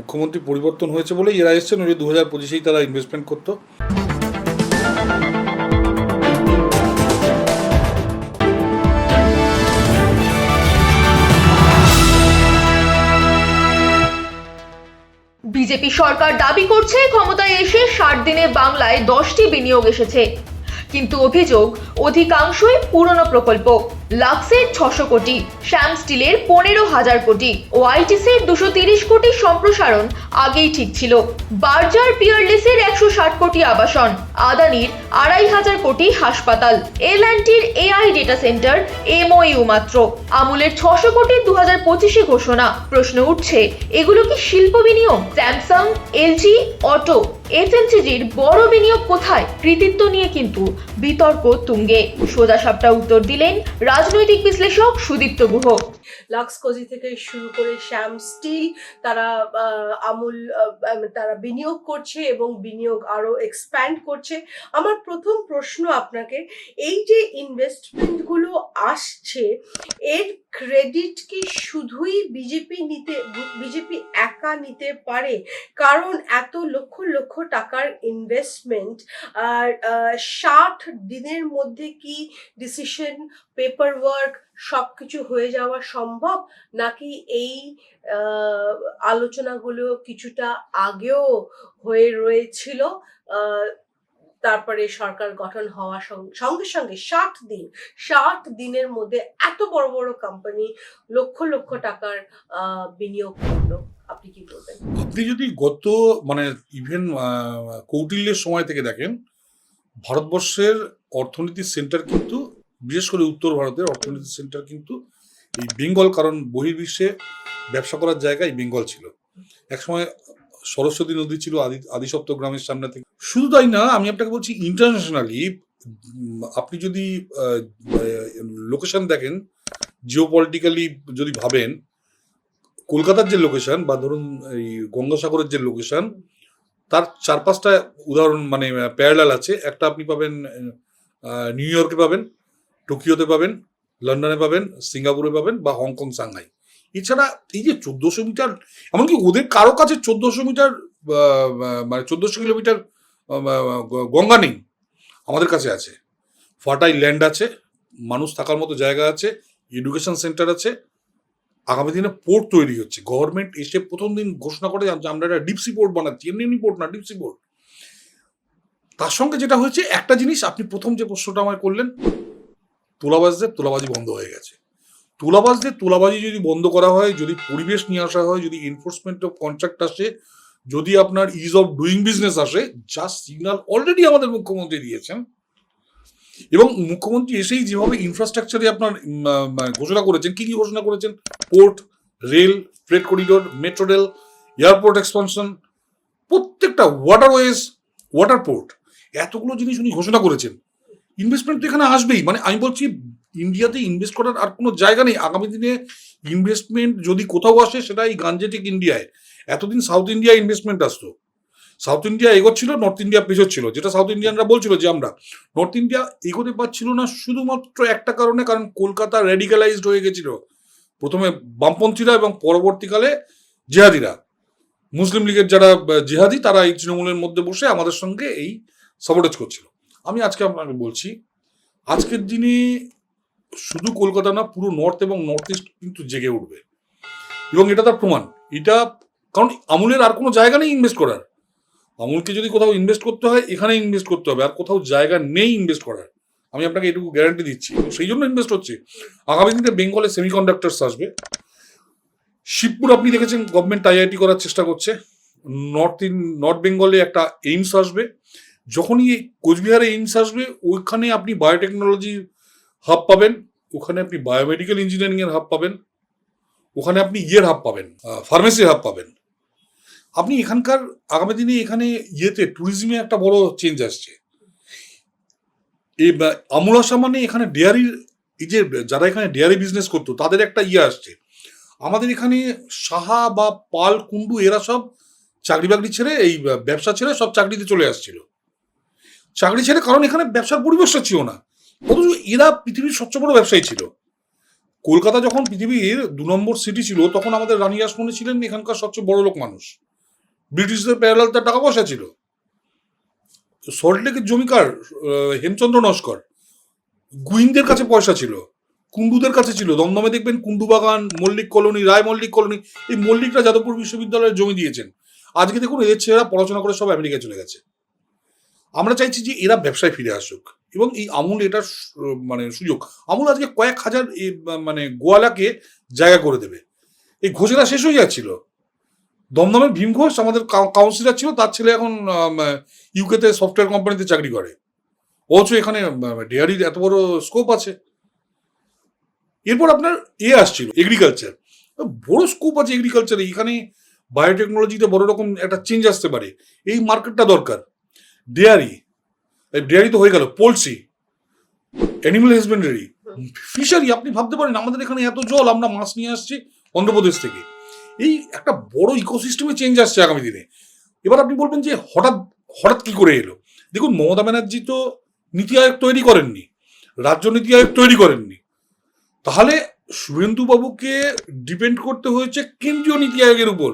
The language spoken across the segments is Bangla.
মুখ্যমন্ত্রী পরিবর্তন হয়েছে বলেই এরা এসছেন, ওই 2025-এই তারা ইনভেস্টমেন্ট করতো। বিজেপি সরকার দাবি করছে ক্ষমতায় এসে 60 দিনে বাংলায় 10টি বিনিয়োগ এসেছে, কিন্তু অভিযোগ অধিকাংশই পুরনো প্রকল্প। লাক্সের 600 কোটি, শ্যাম স্টিলের 15,000 কোটি ও আইটিসির 230 কোটি সম্প্রসারণ আগেই ঠিক ছিল। বার্জার পিয়ারলেসের 160 কোটি আবাসন, আদানির 2,500 কোটি হাসপাতাল, এল&টির এআই ডেটা সেন্টার এমওইউ মাত্র, আমুলের 600 কোটি 2025-এ ঘোষণা। প্রশ্ন উঠছে, এগুলো কি শিল্প বিনিয়োগ? স্যামসাং, এলজি, অটো, এফএমসিজির বড় বিনিয়োগ কোথায়? কৃতিত্ব নিয়ে কিন্তু বিতর্ক তুঙ্গে। সোজাসাপটা উত্তর দিলেন রাজনৈতিক বিশ্লেষক সুদীপ্ত গুহ। লাক্স কোজি থেকে শুরু করে শ্যাম স্টিল, তারা আমুল, তারা বিনিয়োগ করছে এবং বিনিয়োগ আরো এক্সপ্যান্ড করছে। আমার প্রথম প্রশ্ন আপনাকে, এই যে ইনভেস্টমেন্টগুলো আসছে, এর ক্রেডিট কি শুধুই বিজেপি একা নিতে পারে? কারণ এত লক্ষ লক্ষ টাকার ইনভেস্টমেন্ট, আর 60 দিনের মধ্যে কি ডিসিশন, পেপার ওয়ার্ক সবকিছু হয়ে যাওয়া সম্ভব, নাকি এই আলোচনাগুলো কিছুটা আগেও হয়ে রয়েছিল? তারপরে সরকার গঠন হওয়ার সঙ্গে সঙ্গে 60 দিনের মধ্যে এত বড় বড় কোম্পানি লক্ষ লক্ষ টাকার বিনিয়োগ করলো। আপনি কি বলবেন? আপনি যদি গত ইভেন কৌটিল্যের সময় থেকে দেখেন, ভারতবর্ষের অর্থনীতির সেন্টার কিন্তু, বিশেষ করে উত্তর ভারতের অর্থনীতির সেন্টার কিন্তু এই বেঙ্গল। কারণ বহির্বিশ্বে ব্যবসা করার জায়গায় বেঙ্গল ছিল। একসময় সরস্বতী নদী ছিল আদিসপ্ত গ্রামের সামনে থেকে। শুধু তাই না, আমি আপনাকে বলছি, ইন্টারন্যাশনালি আপনি যদি লোকেশন দেখেন, জিওপলিটিক্যালি যদি ভাবেন, কলকাতার যে লোকেশন বা ধরুন এই গঙ্গাসাগরের যে লোকেশন, তার 4-5টা উদাহরণ প্যারালাল আছে। একটা আপনি পাবেন নিউ ইয়র্কে পাবেন, টোকিওতে পাবেন, লন্ডনে পাবেন, সিঙ্গাপুরে পাবেন, বা হংকং, সাংহাই। এছাড়া এই যে 1400 মিটার, এমনকি ওদের কারো কাছে 1400 মিটার 1400 কিলোমিটার গঙ্গা নেই, আমাদের কাছে আছে। ফার্টাইল ল্যান্ড আছে, মানুষ থাকার মতো জায়গা আছে, এডুকেশন সেন্টার আছে। আগামী দিনে পোর্ট তৈরি হচ্ছে। গভর্নমেন্ট এসে প্রথম দিন ঘোষণা করে যে আমরা একটা ডিপসি পোর্ট বানাচ্ছি, এমনি পোর্ট না, ডিপসি পোর্ট। তার সঙ্গে যেটা হয়েছে, একটা জিনিস আপনি প্রথম যে প্রশ্নটা আমায় করলেন, তোলাবাজদের তোলাবাজি বন্ধ হয়ে গেছে। তোলাবাজদের তোলাবাজি যদি বন্ধ করা হয়, যদি পরিবেশ নিয়ে আসা হয়, যদি এনফোর্সমেন্ট অফ কন্ট্রাক্ট আসে, যদি আপনার ইজ অফ ডুইং বিজনেস আসে, যা সিগন্যাল অলরেডি আমাদের মুখ্যমন্ত্রী দিয়েছেন। এবং মুখ্যমন্ত্রী এসেই যেভাবে ইনফ্রাস্ট্রাকচারে আপনার ঘোষণা করেছেন, কি কি ঘোষণা করেছেন, port, rail, freight corridor, metro rail, airport expansion, প্রত্যেকটা ওয়াটারওয়েজ, ওয়াটার পোর্ট, এতগুলো জিনিস উনি ঘোষণা করেছেন। ইনভেস্টমেন্ট তো এখানে আসবেই। আমি বলছি, ইন্ডিয়াতে ইনভেস্ট করার আর কোনো জায়গা নেই। আগামী দিনে ইনভেস্টমেন্ট যদি কোথাও আসে, সেটা এই গাঞ্জেটিক ইন্ডিয়ায়। এতদিন সাউথ ইন্ডিয়া ইনভেস্টমেন্ট আসতো, সাউথ ইন্ডিয়া এগোচ্ছিল, নর্থ ইন্ডিয়া পেছোচ্ছিল, যেটা সাউথ ইন্ডিয়ানরা বলছিল যে আমরা নর্থ ইন্ডিয়া এগোতে পারছিল না, শুধুমাত্র একটা কারণে, কারণ কলকাতা রেডিক্যালাইজড হয়ে গেছিল। প্রথমে বামপন্থীরা এবং পরবর্তীকালে জেহাদিরা, মুসলিম লীগের যারা জেহাদি, তারা এই তৃণমূলের মধ্যে বসে আমাদের সঙ্গে এই সাবোটেজ করছিল। আমি আজকে আপনাকে বলছি, আজকের দিনে শুধু কলকাতা না, পুরো নর্থ এবং নর্থ ইস্ট কিন্তু জেগে উঠবে। এবং এটা তার প্রমাণ। এটা কারণ আমুলের আর কোনো জায়গা নেই ইনভেস্ট করার। আমুলকে যদি কোথাও ইনভেস্ট করতে হয়, এখানে ইনভেস্ট করতে হবে, আর কোথাও জায়গা নেই ইনভেস্ট করার। আমি আপনাকে এটুকু গ্যারান্টি দিচ্ছি, সেই জন্য ইনভেস্ট হচ্ছে। আগামী দিনে বেঙ্গলে সেমিকন্ডাক্টরস আসবে। শিবপুর আপনি দেখেছেন, গভর্নমেন্ট আইআইটি করার চেষ্টা করছে। নর্থ বেঙ্গলে একটা এইমস আসবে। যখনই কোচবিহারে এইমস আসবে, ওইখানে আপনি বায়োটেকনোলজি হাব পাবেন, ওখানে আপনি বায়োমেডিক্যাল ইঞ্জিনিয়ারিং এর হাব পাবেন, ওখানে আপনি হাব পাবেন, ফার্মেসি হাব পাবেন। আপনি এখানকার আগামী দিনে এখানে ট্যুরিজমে একটা বড় চেঞ্জ আসছে। এই আমুল আসা এখানে ডেয়ারির, এই যে যারা এখানে ডেয়ারি বিজনেস করতো, তাদের একটা আসছে। আমাদের এখানে সাহা বা পাল, কুন্ডু, এরা সব চাকরি বাকরি ছেড়ে, এই ব্যবসা ছেড়ে সব চাকরিতে চলে আসছিল। চাকরি ছেড়ে, কারণ এখানে ব্যবসার পরিবেশটা ছিল না। অথচ এরা পৃথিবীর সবচেয়ে বড় ব্যবসায়ী ছিল। কলকাতা যখন পৃথিবীর 2 নম্বর সিটি ছিল, তখন আমাদের রানী রাসমণি ছিলেন এখানকার সবচেয়ে বড় লোক মানুষ। ব্রিটিশদের প্যারালাল তার টাকা পয়সা ছিল। সল্টলেকের জমিকার হেমচন্দ্র নস্কর, গুইনদের কাছে পয়সা ছিল, কুন্ডুদের কাছে ছিল। দমদমে দেখবেন কুন্ডু বাগান, মল্লিক কলোনি, রায় মল্লিক কলোনি, এই মল্লিকরা যাদবপুর বিশ্ববিদ্যালয়ের জমি দিয়েছেন। আজকে দেখুন এদের ছেলেরা পড়াশোনা করে সব আমেরিকায় চলে গেছে। আমরা চাইছি যে এরা ব্যবসায় ফিরে আসুক এবং এই আমূল এটার মানে সুযোগ। আমূল আজকে কয়েক হাজার মানে গোয়ালাকে জায়গা করে দেবে। এই ঘোষেরা শেষ হয়ে যাচ্ছিল। দমদমের ভীম ঘোষ আমাদের কাউন্সিলর ছিল, তার ছেলে এখন ইউকেতে সফটওয়্যার কোম্পানিতে চাকরি করে। অথচ এখানে ডেয়ারির এত বড় স্কোপ আছে। এরপর আপনার আসছিল এগ্রিকালচার, বড় স্কোপ আছে এগ্রিকালচারে। এখানে বায়োটেকনোলজিতে বড় রকম একটা চেঞ্জ আসতে পারে, এই মার্কেটটা দরকার। ডেয়ারি তো হয়ে গেল, পোলট্রি, অ্যানিমাল হাজবেন্ডারি, ফিশারি। আপনি ভাবতে পারেন আমাদের এখানে এত জল, আমরা মাছ নিয়ে আসছি অন্ধ্রপ্রদেশ থেকে। এই একটা বড় ইকোসিস্টেমে চেঞ্জ আসছে আগামী দিনে। এবার আপনি বলবেন যে হঠাৎ হঠাৎ কি করে এলো। দেখুন, মমতা ব্যানার্জি তো নীতি আয়োগ তৈরি করেননি, রাজ্য নীতি আয়োগ তৈরি করেননি। তাহলে শুভেন্দু বাবুকে ডিপেন্ড করতে হয়েছে কেন্দ্রীয় নীতি আয়োগের উপর,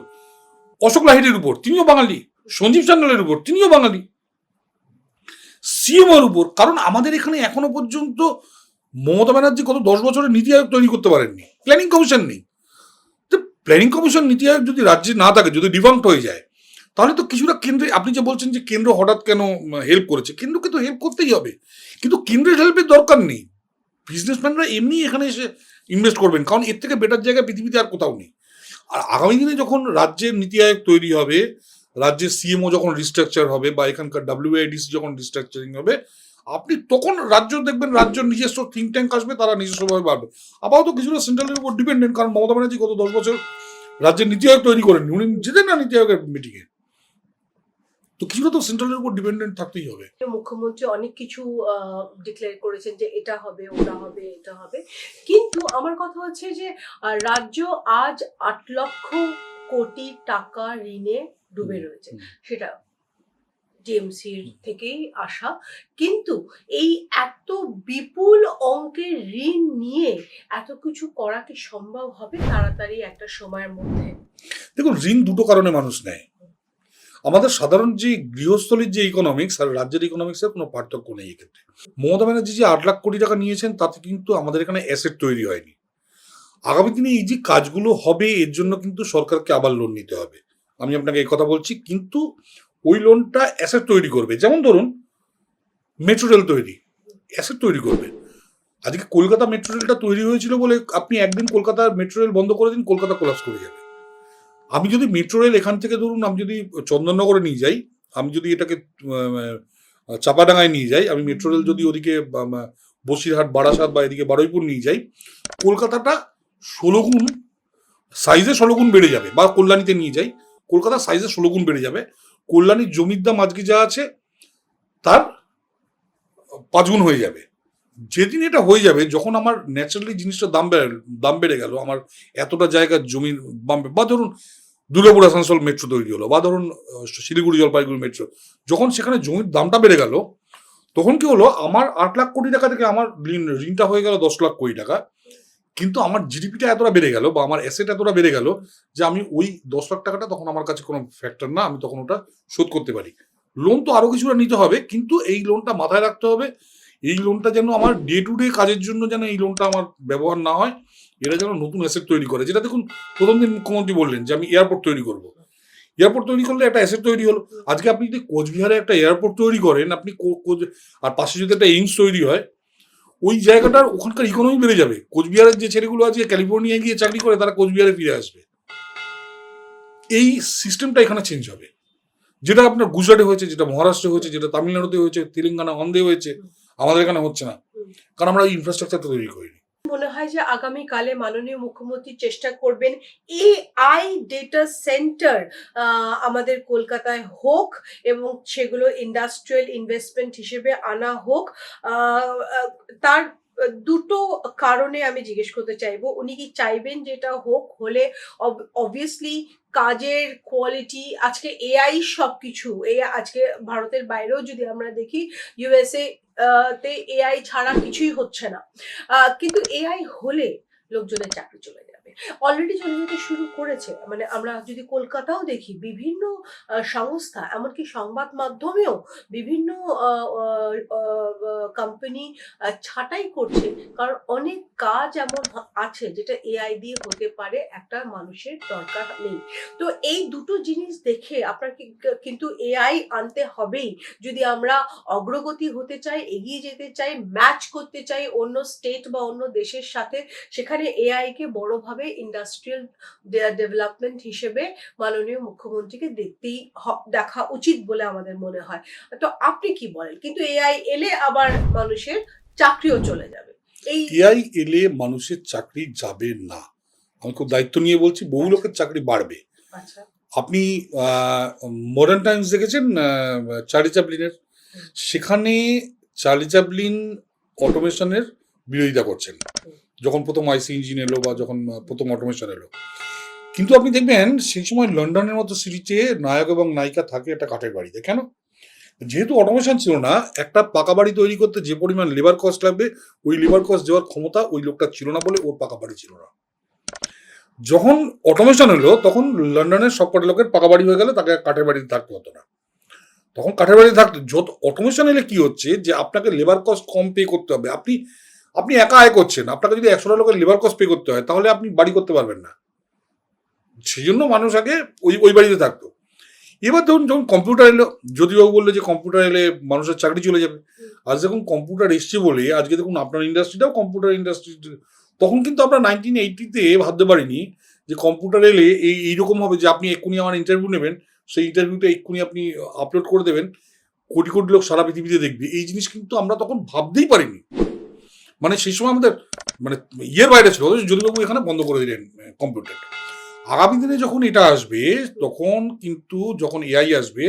অশোক লাহিড়ির উপর, তিনিও বাঙালি, সঞ্জীব সান্যালের উপর, তিনিও বাঙালি, সিএম এর উপর। কারণ আমাদের এখানে এখনো পর্যন্ত মমতা ব্যানার্জি গত 10 বছরে নীতি আয়োগ তৈরি করতে পারেননি, প্ল্যানিং কমিশন নেই। তো প্ল্যানিং কমিশন, নীতি আয়োগ যদি রাজ্যে না থাকে, যদি ডিফাঙ্ক্ট হয়ে যায়, তাহলে তো কিছুটা কেন্দ্রে, আপনি যে বলছেন যে কেন্দ্র হঠাৎ কেন হেল্প করেছে, কেন্দ্রকে তো হেল্প করতেই হবে, কিন্তু কেন্দ্রের হেল্পের দরকার নেই। বিজনেসম্যানরা এমনি এখানে এসে ইনভেস্ট করবেন, কারণ এর থেকে বেটার জায়গা পৃথিবীতে আর কোথাও নেই। আর আগামী দিনে যখন রাজ্যের নীতি আয়োগ তৈরি হবে, রাজ্যের সিএমও যখন রিস্ট্রাকচার হবে, বা এখানকার WAIDC যখন রিস্ট্রাকচারিং হবে, আপনি তখন রাজ্য দেখবেন, রাজ্য নিজস্ব থিঙ্ক ট্যাঙ্ক আসবে, তারা নিজস্বভাবে বাড়বে। আপাতত কিছুটা সেন্ট্রালের উপর ডিপেন্ডেন্ট, কারণ মমতা ব্যানার্জি গত 10 বছর রাজ্যের নীতি আয়োগ তৈরি করেননি, উনি যেতেন না নীতি আয়োগের মিটিংয়ে। তো কিছুটা তো সেন্ট্রালের উপর ডিপেন্ডেন্ট থাকতেই হবে। মুখ্যমন্ত্রী অনেক কিছু ডিক্লেয়ার করেছেন যে এটা হবে, ওটা হবে, এটা হবে, কিন্তু আমার কথা হচ্ছে যে রাজ্য আজ 8 লক্ষ কোটি টাকা ঋণে ডুবে রয়েছে। সেটা টিএমসির থেকেই আসা, কিন্তু এই এত বিপুল অঙ্কের ঋণ নিয়ে এত কিছু করা কি সম্ভব হবে তাড়াতাড়ি একটা সময়ের মধ্যে? দেখুন, ঋণ দুটো কারণে মানুষ নেয়। আমাদের সাধারণ যে গৃহস্থলীর যে ইকোনমিক্স আর রাজ্যের ইকোনমিক্সের কোনো পার্থক্য নেই এক্ষেত্রে। মমতা ব্যানার্জি যে 8 লাখ কোটি টাকা নিয়েছেন, তাতে কিন্তু আমাদের এখানে অ্যাসেট তৈরি হয়নি। আগামী দিনে এই যে কাজগুলো হবে, এর জন্য কিন্তু সরকারকে আবার লোন নিতে হবে। আমি আপনাকে এই কথা বলছি, কিন্তু ওই লোনটা অ্যাসেট তৈরি করবে। যেমন ধরুন মেট্রো রেল তৈরি, অ্যাসেট তৈরি করবে। আজকে কলকাতা মেট্রো রেলটা তৈরি হয়েছিল বলে আপনি একদিন কলকাতার মেট্রো রেল বন্ধ করে দিন, কলকাতা কোলাপস করে যাবে। আমি যদি মেট্রো রেল এখান থেকে ধরুন, আমি যদি চন্দননগরে নিয়ে যাই, আমি যদি এটাকে চাপাডাঙ্গায় নিয়ে যাই, আমি মেট্রো রেল যদি ওদিকে বসিরহাট, বারাসাত বা এদিকে বারুইপুর নিয়ে যাই, কলকাতাটা 16 গুণ সাইজে 16 গুণ বেড়ে যাবে। বা কল্যাণীতে নিয়ে যাই, কলকাতার সাইজে 16 গুণ বেড়ে যাবে। কল্যাণীর জমির দাম আজকে যা আছে তার 5 গুণ হয়ে যাবে। যেদিন এটা হয়ে যাবে, যখন আমার ন্যাচারালি জিনিসটার দাম বেড়ে গেল, আমার এতটা জায়গার জমির দাম, বা ধরুন দুর্গাপুর আসানসোল মেট্রো তৈরি হলো, বা ধরুন শিলিগুড়ি জলপাইগুড়ি মেট্রো, যখন সেখানে জমির দামটা বেড়ে গেল, তখন কি হলো, আমার 8 লাখ কোটি টাকা থেকে আমার ঋণটা হয়ে গেল 10 লাখ কোটি টাকা। কিন্তু আমার জিডিপিটা এতটা বেড়ে গেল, বা আমার অ্যাসেট এতটা বেড়ে গেল, যে আমি ওই 10 লাখ টাকাটা তখন আমার কাছে কোনো ফ্যাক্টর না, আমি তখন ওটা শোধ করতে পারি। লোন তো আরো কিছুটা নিতে হবে, কিন্তু এই লোনটা মাথায় রাখতে হবে, এই লোনটা যেন আমার ডে টু ডে কাজের জন্য যেন এই লোনটা আমার ব্যবহার না হয়, এটা যেন নতুন অ্যাসেট তৈরি করে। যেটা দেখুন, প্রথম দিন মুখ্যমন্ত্রী বললেন যে আমি এয়ারপোর্ট তৈরি করব। এয়ারপোর্ট তৈরি করলে একটা অ্যাসেট তৈরি হলো। আজকে আপনি যদি কোচবিহারে একটা এয়ারপোর্ট তৈরি করেন, আপনি আর পাশে যদি একটা এইমস তৈরি হয়, ওই জায়গাটার ওখানকার ইকোনমি বেড়ে যাবে। কোচবিহারের যে ছেলেগুলো আজকে ক্যালিফোর্নিয়ায় গিয়ে চাকরি করে, তারা কোচবিহারে ফিরে আসবে। এই সিস্টেমটা এখানে চেঞ্জ হবে, যেটা আপনার গুজরাটে হয়েছে, যেটা মহারাষ্ট্রে হয়েছে, যেটা তামিলনাড়ুতে হয়েছে, তেলেঙ্গানা, অন্ধ্রে হয়েছে, আমাদের এখানে হচ্ছে না, কারণ আমরা এই ইনফ্রাস্ট্রাকচারটা তৈরি করিনি। মনে হয় যে আগামীকালে মাননীয় মুখ্যমন্ত্রী চেষ্টা করবেন AI ডেটা সেন্টার আমাদের কলকাতায় হোক, এবং সেগুলো ইন্ডাস্ট্রিয়াল ইনভেস্টমেন্ট হিসেবে আনা হোক। তার দুটো কারণে আমি জিজ্ঞেস করতে চাইবো, উনি কি চাইবেন যেটা হোক, হলে অবভিয়াসলি কাজের কোয়ালিটি, আজকে AI সবকিছু, আজকে ভারতের বাইরেও যদি আমরা দেখি, USA তে AI ছাড়া কিছুই হচ্ছে না, কিন্তু AI হলে লোকজনের চাকরি চলে যাবে। অলরেডি চলে যেতে শুরু করেছে। মানে আমরা যদি কলকাতাও দেখি বিভিন্ন সংস্থা, এমনকি সংবাদ মাধ্যমেও বিভিন্ন কোম্পানি ছাঁটাই করছে। কারণ অনেক কাজ এমন আছে যেটা এআই দিয়ে হতে পারে, একটা মানুষের দরকার নেই। তো এই দুটো জিনিস দেখে আপনার কিন্তু এআই আনতে হবেই যদি আমরা অগ্রগতি হতে চাই, এগিয়ে যেতে চাই, ম্যাচ করতে চাই অন্য স্টেট বা অন্য দেশের সাথে। সেখানে এআই কে বড়ভাবে ইন্ডাস্ট্রিয়াল ডেভেলপমেন্ট হিসেবে মাননীয় মুখ্যমন্ত্রীকে দেখা উচিত বলে আমাদের মনে হয়। তো আপনি কি বলেন? কিন্তু এআই এলে আবার মানুষের চাকরিও চলে যাবে। এই এআই এলে মানুষের চাকরি যাবে না, আমি খুব দায়িত্ব নিয়ে বলছি, বহু লোকের চাকরি বাড়বে। আচ্ছা, আপনি মডার্ন টাইমস দেখেছেন চার্লি চ্যাপলিনের? সেখানে চার্লি চ্যাপলিন অটোমেশনের বিরোধিতা করছেন যখন প্রথম আইসি ইঞ্জিন এলো বা যখন প্রথম অটোমেশন এলো। কিন্তু আপনি দেখবেন সেই সময় লন্ডনের মতো সিরিজে নায়ক এবং নায়িকা থাকে একটা কাঠের বাড়িতে। কেন? যেহেতু অটোমেশন ছিল না, একটা পাকা বাড়ি তৈরি করতে যে পরিমাণ লেবার কস্ট লাগবে, ওই লেবার কস্ট দেওয়ার ক্ষমতা ওই লোকটা ছিল না বলে ওর পাকা বাড়ি ছিল না। যখন অটোমেশন এলো তখন লন্ডনের সবকটা লোকের পাকা বাড়ি হয়ে গেলে তাকে কাঠের বাড়িতে থাকতে হতো না। তখন কাঠের বাড়িতে থাকতো। যত অটোমেশন এলে কি হচ্ছে যে আপনাকে লেবার কস্ট কম পে করতে হবে। আপনি একা আয় করছেন, আপনাকে যদি 100টা লোকের লেবার কস্ট পে করতে হয় তাহলে আপনি বাড়ি করতে পারবেন না। সেই জন্য মানুষ আগে ওই বাড়িতে থাকতো। এবার ধরুন যখন কম্পিউটার এলো, যদিবাবু বললো যে কম্পিউটার এলে মানুষের চাকরি চলে যাবে। আজ দেখুন কম্পিউটার এসছে বলে আজকে দেখুন আপনার ইন্ডাস্ট্রিটাও কম্পিউটার ইন্ডাস্ট্রি। তখন কিন্তু আমরা 1980-তে ভাবতে পারিনি যে কম্পিউটার এলে এইরকম হবে যে আপনি এক্ষুনি আমার ইন্টারভিউ নেবেন, সেই ইন্টারভিউটা এক্ষুনি আপনি আপলোড করে দেবেন, কোটি কোটি লোক সারা পৃথিবীতে দেখবে। এই জিনিস কিন্তু আমরা তখন ভাবতেই পারিনি। মানে সেই সময় আমাদের মানে ইয়ের বাইরে ছিল। যদিবাবু এখানে বন্ধ করে দিলেন কম্পিউটারটা। আগামী দিনে যখন এটা আসবে তখন কিন্তু যখন এআই আসবে,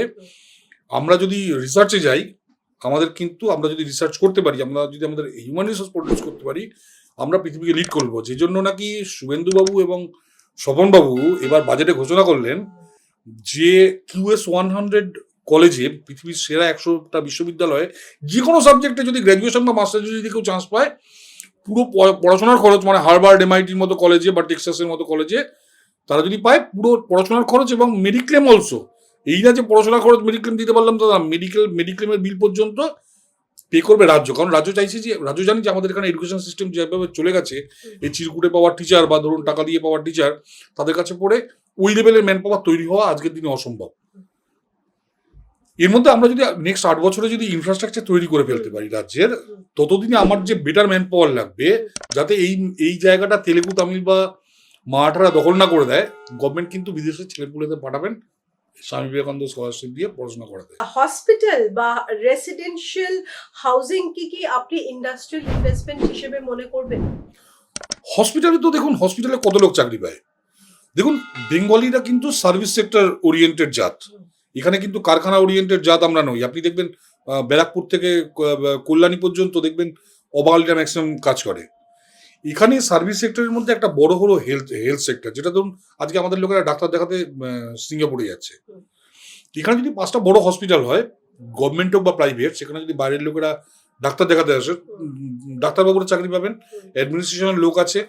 আমরা যদি রিসার্চে যাই, আমরা যদি রিসার্চ করতে পারি, আমরা যদি আমাদের হিউম্যান রিসোর্স প্রডিউস করতে পারি, আমরা পৃথিবীকে লিড করবো। যে জন্য নাকি শুভেন্দুবাবু এবং স্বপনবাবু এবার বাজেটে ঘোষণা করলেন যে QS 100 কলেজে, পৃথিবীর সেরা 100টা বিশ্ববিদ্যালয়ে যে কোনো সাবজেক্টে যদি গ্র্যাজুয়েশন বা মাস্টার যদি কেউ চান্স পায়, পুরো পড়াশোনার খরচ, মানে হার্ভার্ড MITর মতো কলেজে বা টেক্সাসের মতো কলেজে তারা যদি পায়, পুরো পড়াশোনার খরচ এবং মেডিক্লেম অলসো। এই না যে পড়াশোনার খরচ মেডিক্লেম দিতে পারলাম দাদা, মেডিক্লেমের বিল পর্যন্ত পে করবে রাজ্য। কারণ রাজ্য চাইছে যে, রাজ্য জানি যে আমাদের এখানে এডুকেশন সিস্টেম যেভাবে চলে গেছে, এই চিরকুটে পাওয়ার টিচার বা ধরুন টাকা দিয়ে পাওয়ার টিচার, তাদের কাছে পড়ে ওই লেভেলের ম্যান পাওয়ার তৈরি হওয়া আজকের দিনে অসম্ভব। এর মধ্যে আমরা যদি নেক্সট 8 বছরে যদি ইনফ্রাস্ট্রাকচার তৈরি করে ফেলতে পারি রাজ্যের, ততদিনে আমার যে বেটার ম্যান পাওয়ার লাগবে, যাতে এই জায়গাটা তেলেগু, তামিল বা মারাঠারা দখল না করে দেয়, গভর্নমেন্ট কিন্তু বিদেশের ছেলেপুলেদের পাঠাবেন স্বামী বিবেকানন্দ স্কলারশিপ দিয়ে পড়াশোনা করাতে। হসপিটাল বা রেসিডেন্সিয়াল হাউজিং কি আপনি ইন্ডাস্ট্রিয়াল ইনভেস্টমেন্ট হিসেবে মনে করবেন? হসপিটালে তো দেখুন, হসপিটালে কত লোক চাকরি পায়। দেখুন বেঙ্গলিরা কিন্তু সার্ভিস সেক্টর ওরিয়েন্টেড জাত, এখানে কিন্তু কারখানা ওরিয়েন্টেড জাত আমরা নই। আপনি দেখবেন ব্যারাকপুর থেকে কল্যাণী পর্যন্ত দেখবেন অবাঙালিরা ম্যাক্সিমাম কাজ করে। এখানে সার্ভিস সেক্টরের মধ্যে একটা বড় হলো হেলথ সেক্টর, যেটা ধরুন আজকে আমাদের লোকেরা ডাক্তার দেখাতে সিঙ্গাপুরে যাচ্ছে। এখানে যদি 5টা বড় হসপিটাল হয়, গভর্নমেন্ট হোক বা প্রাইভেট, সেখানে যদি বাইরের লোকেরা ডাক্তার দেখাতে আসে, ডাক্তারবাবুরা চাকরি পাবেন, অ্যাডমিনিস্ট্রেশনের লোক আছে,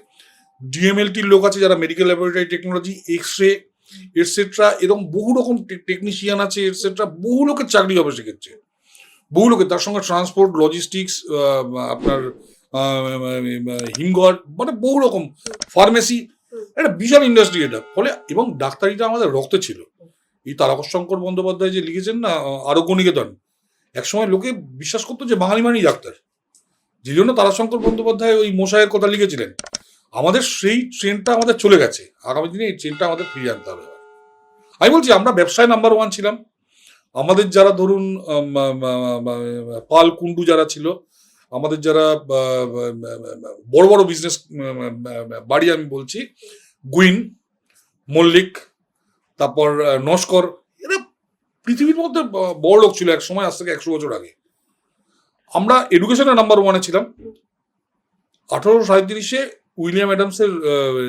DMLTর লোক আছে যারা medical laboratory technology, x ray etcetera, এরকম বহু রকম টেকনিশিয়ান আছে এটসেট্রা, বহু লোকের চাকরি হবে সেক্ষেত্রে, বহু লোকের। তার সঙ্গে ট্রান্সপোর্ট, লজিস্টিক্স, আপনার হিমঘর, মানে বহু রকম, ফার্মেসি, একটা বিশাল ইন্ডাস্ট্রি এটা। ফলে এবং ডাক্তারিটা আমাদের রক্তে ছিল। এই তারকেশ্বর বন্দ্যোপাধ্যায় যে লিখেছেন না আরোগ্য নিকেতন, একসময় লোকে বিশ্বাস করতো যে বাঙালি মানেই ডাক্তার, যে জন্য তারাশঙ্কর বন্দ্যোপাধ্যায় ওই মশাইয়ের কথা লিখেছিলেন। আমাদের সেই ট্রেনটা আমাদের চলে গেছে, আগামী দিনে এই ট্রেনটা আমাদের ফিরিয়ে আনতে হবে। আমি বলছি আমরা ব্যবসায় নাম্বার 1 ছিলাম। আমাদের যারা ধরুন পাল কুন্ডু যারা ছিল, আমাদের যারা বড় বড় বিজনেস বাড়ি, আমি বলছি গুইন, মল্লিক, তারপর নস্কর, এরা পৃথিবীর মধ্যে বড় লোক ছিল এক সময়, আজ থেকে 100 বছর আগে। আমরা এডুকেশনে নাম্বার 1 ছিলাম। 1837-এ উইলিয়াম অ্যাডামসের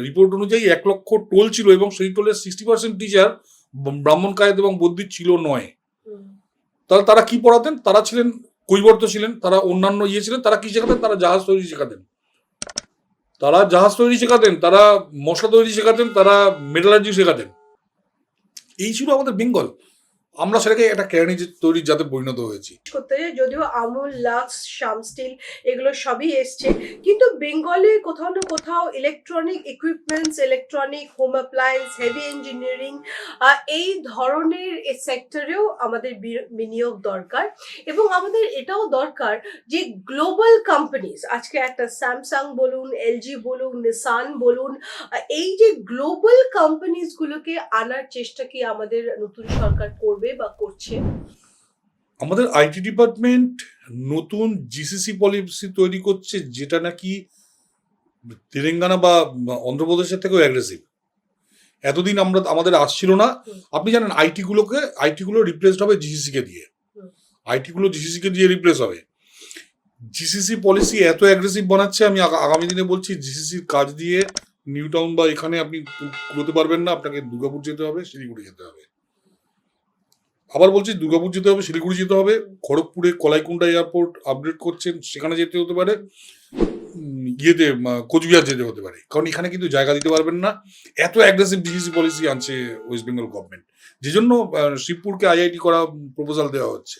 রিপোর্ট অনুযায়ী 1 লক্ষ টোল ছিল এবং সেই টোলের 60% টিচার ব্রাহ্মণ কায়েত এবং বদ্যির ছিল নয়। তাহলে তারা কি পড়াতেন? তারা ছিলেন কৈবর্ত ছিলেন, তারা অন্যান্য ছিলেন। তারা কি শেখাতেন? তারা জাহাজ তৈরি শেখাতেন। তারা জাহাজ তৈরি শেখাতেন, তারা মশলা তৈরি শেখাতেন, তারা মেটালার্জি শেখাতেন। এই ছিল আমাদের বেঙ্গল। আমরা সেটাকে একটা কেরানি তৈরির যাতে পরিণত হয়েছি। করতে যায়, যদিও আমুল, লাক্স, শ্যাম স্টিল এগুলো সবই এসছে, কিন্তু বেঙ্গলে কোথাও না কোথাও electronic equipments, electronic home appliance, heavy engineering এই ধরনের সেক্টরেও আমাদের বিনিয়োগ দরকার। এবং আমাদের এটাও দরকার যে গ্লোবাল কোম্পানিজ, আজকে একটা স্যামসাং বলুন, এলজি বলুন, নিসান বলুন, এই যে গ্লোবাল কোম্পানিজগুলোকে আনার চেষ্টা কি আমাদের নতুন সরকার করবে বা করছে? আমাদের আইটি ডিপার্টমেন্ট নতুন জিসিসি পলিসি তৈরি করছে, যেটা নাকি তেলেঙ্গানা বা অন্ধ্রপ্রদেশের থেকেও অ্যাগ্রেসিভ। এতদিন আমাদের আসছিল না। আপনি জানেন আইটি গুলো রিপ্লেসড হবে জিসিসি কে দিয়ে। আইটি গুলো জিসিসি কে দিয়ে রিপ্লেস হবে। জিসিসি পলিসি এত অ্যাগ্রেসিভ বানাচ্ছে, আমি আগামী দিনে বলছি জিসিসির কাজ দিয়ে নিউ টাউন বা এখানে আপনি কুলোতে পারবেন না, আপনাকে দুর্গাপুর যেতে হবে, শিলিগুড়ি যেতে হবে। আবার বলছি, দুর্গাপুর যেতে হবে, শিলিগুড়ি যেতে হবে, খড়গপুরে কলাইকুণ্ডা এয়ারপোর্ট আপগ্রেড করছেন, সেখানে যেতে হতে পারে, কোচবিহার যেতে হতে পারে, কারণ এখানে কিন্তু জায়গা দিতে পারবেন না। এত অ্যাগ্রেসিভ ডিসিসি পলিসি আনছে ওয়েস্ট বেঙ্গল গভর্নমেন্ট, যে জন্য শিবপুরকে আইআইটি করা প্রপোজাল দেওয়া হচ্ছে।